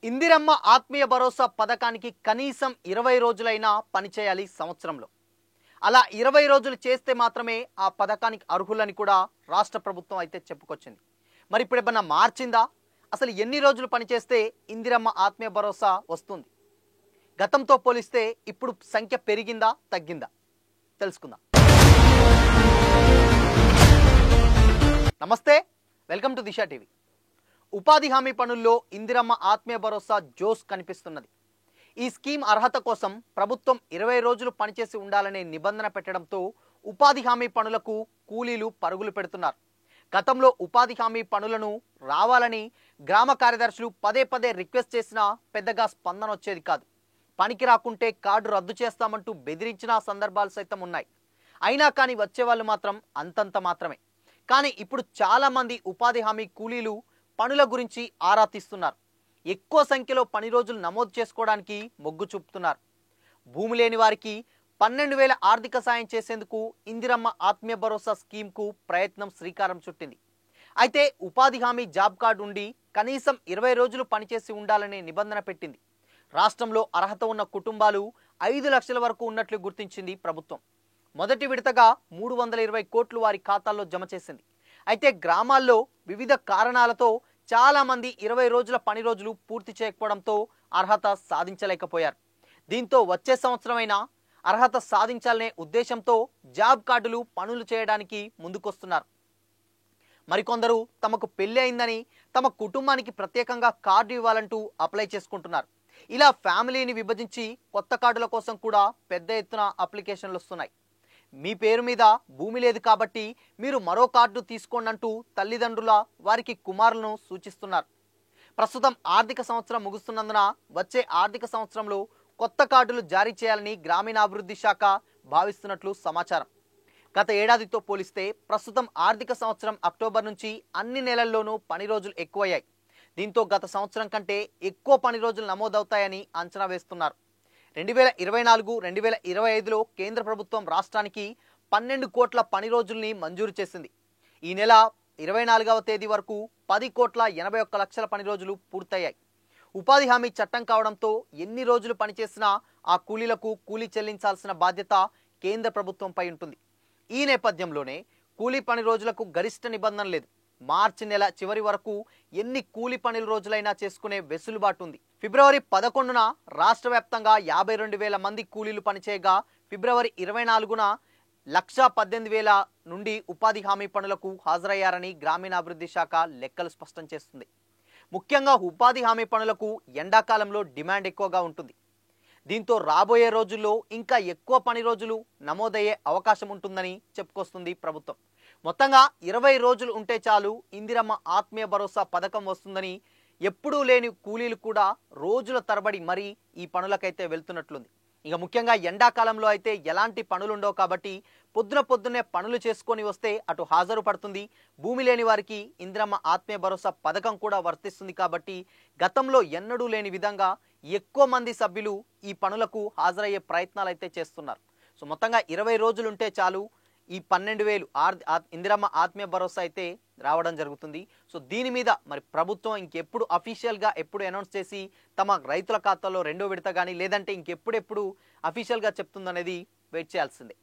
ఇందిరమ్మ ఆత్మీయ భరోసా పథకానికి కనీసం 20 రోజులైనా పనిచేయాలి సంవత్సరంలో. అలా 20 రోజులు చేస్తే మాత్రమే ఆ పథకానికి అర్హులని కూడా రాష్ట్ర ప్రభుత్వం అయితే చెప్పుకొచ్చింది. మరి ఇప్పుడు ఏమన్నా మార్చిందా? అసలు ఎన్ని రోజులు పనిచేస్తే ఇందిరమ్మ ఆత్మీయ భరోసా వస్తుంది? గతంతో పోలిస్తే ఇప్పుడు సంఖ్య పెరిగిందా, తగ్గిందా? తెలుసుకుందాం. నమస్తే, వెల్కమ్ టు దిశ టీవీ. ఉపాధి హామీ పనుల్లో ఇందిరమ్మ ఆత్మీయ భరోసా జోస్ కనిపిస్తున్నది. ఈ స్కీమ్ అర్హత కోసం ప్రభుత్వం 20 రోజులు పనిచేసి ఉండాలనే నిబంధన పెట్టడంతో ఉపాధి హామీ పనులకు కూలీలు పరుగులు పెడుతున్నారు. గతంలో ఉపాధి హామీ పనులను రావాలని గ్రామ కార్యదర్శులు పదే పదే రిక్వెస్ట్ చేసినా పెద్దగా స్పందన వచ్చేది కాదు. పనికి రాకుంటే కార్డు రద్దు చేస్తామంటూ బెదిరించిన సందర్భాలు సైతం ఉన్నాయి. అయినా కానీ వచ్చేవాళ్ళు మాత్రం అంతంత మాత్రమే. కానీ ఇప్పుడు చాలామంది ఉపాధి హామీ కూలీలు పనుల గురించి ఆరా తీస్తున్నారు. ఎక్కువ సంఖ్యలో పని రోజులు నమోదు చేసుకోవడానికి మొగ్గు చూపుతున్నారు. భూమి లేని వారికి 12,000 ఆర్థిక సాయం చేసేందుకు ఇందిరమ్మ ఆత్మీయ భరోసా స్కీమ్కు ప్రయత్నం శ్రీకారం చుట్టింది. అయితే ఉపాధి హామీ జాబ్ కార్డు ఉండి కనీసం 20 రోజులు పనిచేసి ఉండాలనే నిబంధన పెట్టింది. రాష్ట్రంలో అర్హత ఉన్న కుటుంబాలు 5 లక్షల వరకు ఉన్నట్లు గుర్తించింది ప్రభుత్వం. మొదటి విడతగా 320 కోట్లు వారి ఖాతాల్లో జమ చేసింది. అయితే గ్రామాల్లో వివిధ కారణాలతో చాలా మంది 20 రోజుల పని రోజులు పూర్తి చేయకపోవడంతో అర్హత సాధించలేకపోయారు. దీంతో వచ్చే సంవత్సరమైనా అర్హత సాధించాలనే ఉద్దేశంతో జాబ్ కార్డులు పనులు చేయడానికి ముందుకొస్తున్నారు. మరికొందరు తమకు పెళ్లి అయిందని తమ కుటుంబానికి ప్రత్యేకంగా కార్డు ఇవ్వాలంటూ అప్లై చేసుకుంటున్నారు. ఇలా ఫ్యామిలీని విభజించి కొత్త కార్డుల కోసం కూడా పెద్ద ఎత్తున అప్లికేషన్లు వస్తున్నాయి. మీ పేరు మీద భూమి లేదు కాబట్టి మీరు మరో కార్డు తీసుకోండి అంటూ తల్లిదండ్రుల వారికి కుమారులను సూచిస్తున్నారు. ప్రస్తుతం ఆర్థిక సంవత్సరం ముగుస్తున్నందున వచ్చే ఆర్థిక సంవత్సరంలో కొత్త కార్డులు జారీ చేయాలని గ్రామీణాభివృద్ధి శాఖ భావిస్తున్నట్లు సమాచారం. గత ఏడాదితో పోలిస్తే ప్రస్తుతం ఆర్థిక సంవత్సరం అక్టోబర్ నుంచి అన్ని నెలల్లోనూ పని రోజులు ఎక్కువయ్యాయి. దీంతో గత సంవత్సరం కంటే ఎక్కువ పని రోజులు నమోదవుతాయని అంచనా వేస్తున్నారు. 2024-2025లో కేంద్ర ప్రభుత్వం రాష్ట్రానికి 12 కోట్ల పని రోజుల్ని మంజూరు చేసింది. ఈ నెల 24వ తేదీ వరకు 10,81 లక్షల పని రోజులు పూర్తయ్యాయి. ఉపాధి హామీ చట్టం కావడంతో ఎన్ని రోజులు పనిచేసినా ఆ కూలీలకు కూలీ చెల్లించాల్సిన బాధ్యత కేంద్ర ప్రభుత్వంపై ఉంటుంది. ఈ నేపథ్యంలోనే కూలీ పని రోజులకు గరిష్ట నిబంధన లేదు. మార్చి నెల చివరి వరకు ఎన్ని కూలీ పని రోజులైనా చేసుకునే వెసులుబాటు ఉంది. ఫిబ్రవరి 11న రాష్ట్ర వ్యాప్తంగా 52,000 మంది కూలీలు పనిచేయగా ఫిబ్రవరి 24న 118,000 నుండి ఉపాధి హామీ పనులకు హాజరయ్యారని గ్రామీణాభివృద్ధి శాఖ లెక్కలు స్పష్టం చేస్తుంది. ముఖ్యంగా ఉపాధి హామీ పనులకు ఎండాకాలంలో డిమాండ్ ఎక్కువగా ఉంటుంది. దీంతో రాబోయే రోజుల్లో ఇంకా ఎక్కువ పని రోజులు నమోదయ్యే అవకాశం ఉంటుందని చెప్పుకొస్తుంది ప్రభుత్వం. మొత్తంగా 20 రోజులు ఉంటే చాలు ఇందిరమ్మ ఆత్మీయ భరోసా పథకం వస్తుందని ఎప్పుడూ లేని కూలీలు కూడా రోజుల తరబడి మరీ ఈ పనులకైతే వెళ్తున్నట్లుంది. ఇక ముఖ్యంగా ఎండాకాలంలో అయితే ఎలాంటి పనులు ఉండవు కాబట్టి పొద్దున్నే పనులు చేసుకొని వస్తే అటు హాజరు పడుతుంది. భూమి లేని వారికి ఇందిరమ్మ ఆత్మీయ భరోసా పథకం కూడా వర్తిస్తుంది కాబట్టి గతంలో ఎన్నడూ లేని విధంగా ఎక్కువ మంది సభ్యులు ఈ పనులకు హాజరయ్యే ప్రయత్నాలు అయితే చేస్తున్నారు. సో మొత్తంగా 20 రోజులు ఉంటే చాలు ఈ 12,000 ఇందిరమ్మ ఆత్మీయ భరోసా అయితే రావడం జరుగుతుంది. సో దీని మీద మరి ప్రభుత్వం ఇంకెప్పుడు అఫీషియల్గా ఎప్పుడు అనౌన్స్ చేసి తమ రైతుల ఖాతాలో రెండో విడత కానీ లేదంటే ఇంకెప్పుడెప్పుడు అఫీషియల్గా చెప్తుందనేది వెయిట్ చేయాల్సిందే.